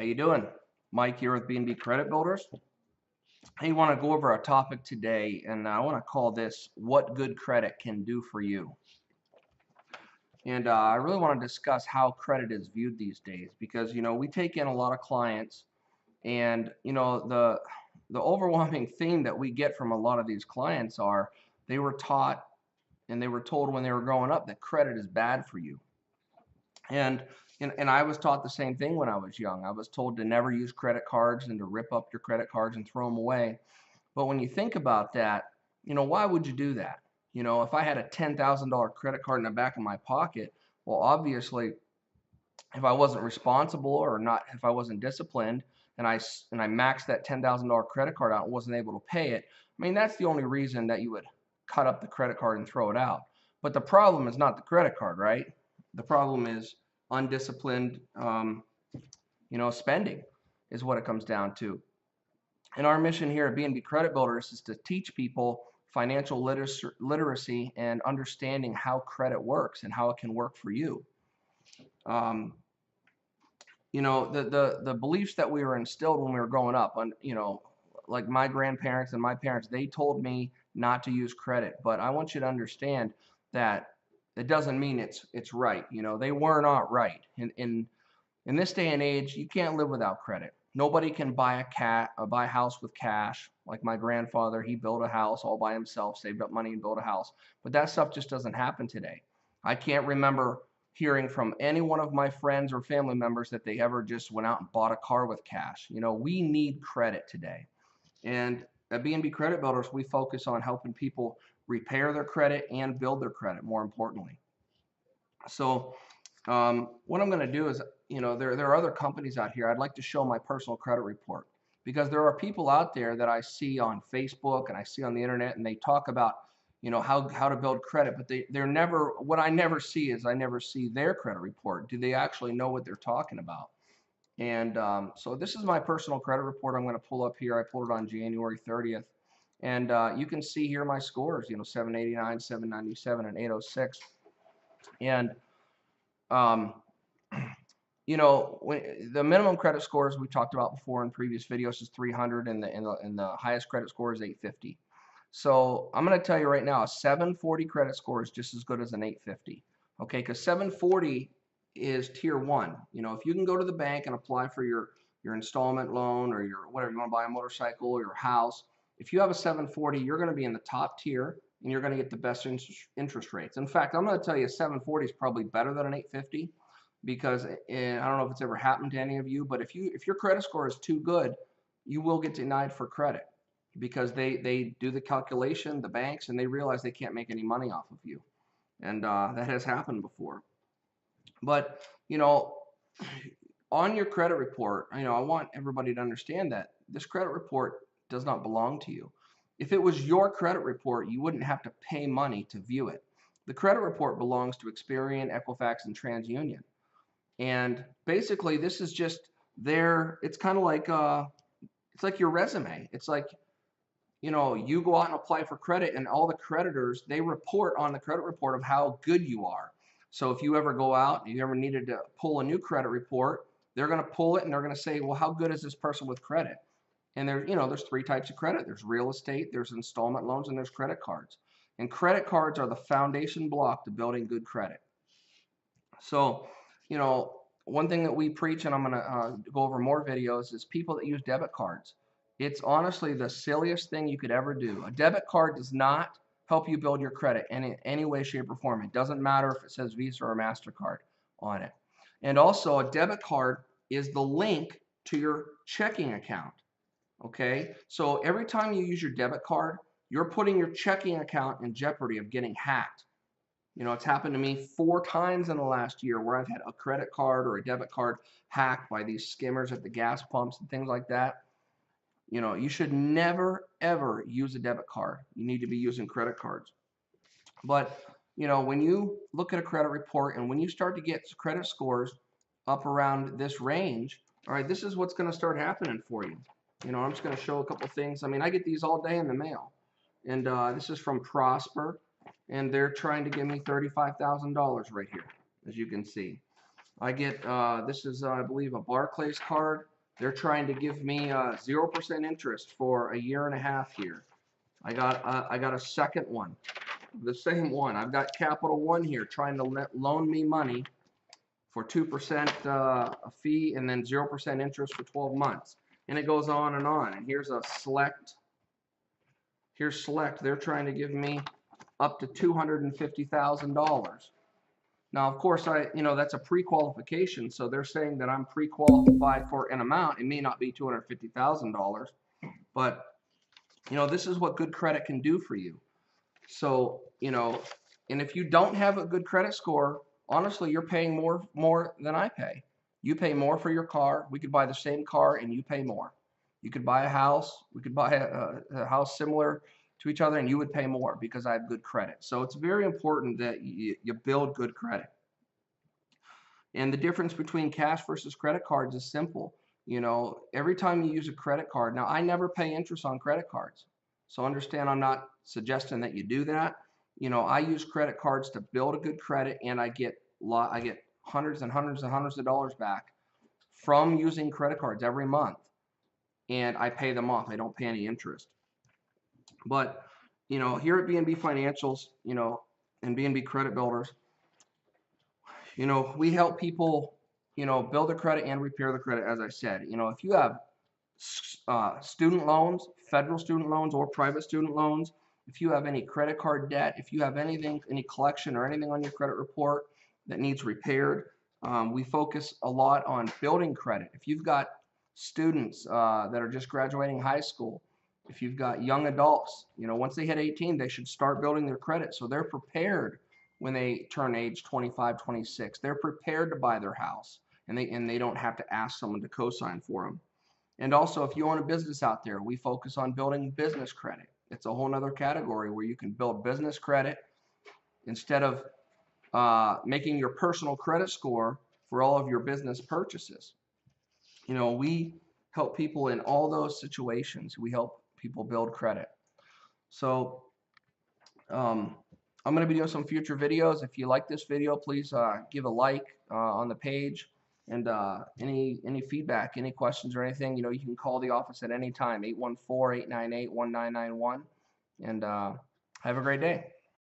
How you doing? Mike here with B&B Credit Builders. I want to go over a topic today, and I want to call this "What Good Credit Can Do for You." And I really want to discuss how credit is viewed these days, because we take in a lot of clients, and the overwhelming theme that we get from a lot of these clients are they were taught and they were told when they were growing up that credit is bad for you. And I was taught the same thing when I was young. I was told to never use credit cards and to rip up your credit cards and throw them away. But when you think about that, why would you do that? If I had a $10,000 credit card in the back of my pocket, well, obviously, if I wasn't responsible or not, if I wasn't disciplined, and I maxed that $10,000 credit card out and wasn't able to pay it, I mean, that's the only reason that you would cut up the credit card and throw it out. But the problem is not the credit card, right? The problem is undisciplined, spending is what it comes down to. And our mission here at B&B Credit Builders is to teach people financial literacy and understanding how credit works and how it can work for you. The beliefs that we were instilled when we were growing up, like my grandparents and my parents, they told me not to use credit. But I want you to understand that it doesn't mean it's right. They were not right. In this day and age, you can't live without credit. Nobody can buy a house with cash. Like my grandfather, he built a house all by himself, saved up money and built a house. But that stuff just doesn't happen today. I can't remember hearing from any one of my friends or family members that they ever just went out and bought a car with cash. We need credit today. And at B&B Credit Builders, we focus on helping people repair their credit and build their credit, more importantly. So what I'm going to do is, there are other companies out here. I'd like to show my personal credit report, because there are people out there that I see on Facebook and I see on the internet, and they talk about, how to build credit, but they're never, what I never see is I never see their credit report. Do they actually know what they're talking about? And so this is my personal credit report I'm going to pull up here. I pulled it on January 30th. And you can see here my scores, 789, 797, and 806. And, the minimum credit scores we talked about before in previous videos is 300, and the highest credit score is 850. So I'm going to tell you right now, a 740 credit score is just as good as an 850. Okay, because 740 is tier 1. If you can go to the bank and apply for your installment loan, or your whatever, you want to buy a motorcycle or your house, if you have a 740, you're going to be in the top tier and you're going to get the best interest rates. In fact, I'm going to tell you 740 is probably better than an 850, because I don't know if it's ever happened to any of you, but if your credit score is too good, you will get denied for credit, because they do the calculation, the banks, and they realize they can't make any money off of you. And that has happened before. But, on your credit report, I want everybody to understand that this credit report does not belong to you. If it was your credit report, you wouldn't have to pay money to view it. The credit report belongs to Experian, Equifax, and TransUnion. And basically, this is just it's kind of like, it's like your resume. It's like, you go out and apply for credit, and all the creditors, they report on the credit report of how good you are. So if you ever go out, you ever needed to pull a new credit report, they're going to pull it and they're going to say, well, how good is this person with credit? And there's 3 types of credit. There's real estate, there's installment loans, and there's credit cards. And credit cards are the foundation block to building good credit. So, one thing that we preach, and I'm going to go over more videos, is people that use debit cards. It's honestly the silliest thing you could ever do. A debit card does not help you build your credit in any way, shape, or form. It doesn't matter if it says Visa or MasterCard on it. And also, a debit card is the link to your checking account. Okay? So every time you use your debit card, you're putting your checking account in jeopardy of getting hacked. It's happened to me 4 times in the last year where I've had a credit card or a debit card hacked by these skimmers at the gas pumps and things like that. You should never, ever use a debit card. You need to be using credit cards. But, when you look at a credit report and when you start to get credit scores up around this range, all right, this is what's going to start happening for you. I'm just going to show a couple things. I mean, I get these all day in the mail. And this is from Prosper. And they're trying to give me $35,000 right here, as you can see. I get, this is, I believe, a Barclays card. They're trying to give me 0% interest for a year and a half here. I got a second one, the same one. I've got Capital One here trying to loan me money for 2% a fee and then 0% interest for 12 months. And it goes on and on. And here's a Select. Here's Select. They're trying to give me up to $250,000. Now, of course, that's a pre-qualification, so they're saying that I'm pre-qualified for an amount. It may not be $250,000, but this is what good credit can do for you. So, and if you don't have a good credit score, honestly, you're paying more than I pay. You pay more for your car. We could buy the same car and you pay more. You could buy a house. We could buy a house similar to each other and you would pay more because I have good credit. So it's very important that you build good credit. And the difference between cash versus credit cards is simple. Every time you use a credit card, now I never pay interest on credit cards. So understand, I'm not suggesting that you do that. I use credit cards to build a good credit, and I get hundreds and hundreds and hundreds of dollars back from using credit cards every month, and I pay them off. I don't pay any interest. But here at BNB Financials, and BNB Credit Builders, we help people, build their credit and repair the credit. As I said, if you have student loans, federal student loans or private student loans, if you have any credit card debt, if you have anything, any collection or anything on your credit report that needs repaired, we focus a lot on building credit. If you've got students that are just graduating high school, if you've got young adults, once they hit 18, they should start building their credit so they're prepared when they turn age 25, 26. They're prepared to buy their house, and they don't have to ask someone to co-sign for them. And also, if you own a business out there, we focus on building business credit. It's a whole nother category where you can build business credit instead of making your personal credit score for all of your business purchases. We help people in all those situations. We help people build credit. So I'm going to be doing some future videos. If you like this video, please give a like on the page. And any feedback, any questions or anything, you can call the office at any time, 814-898-1991. And have a great day.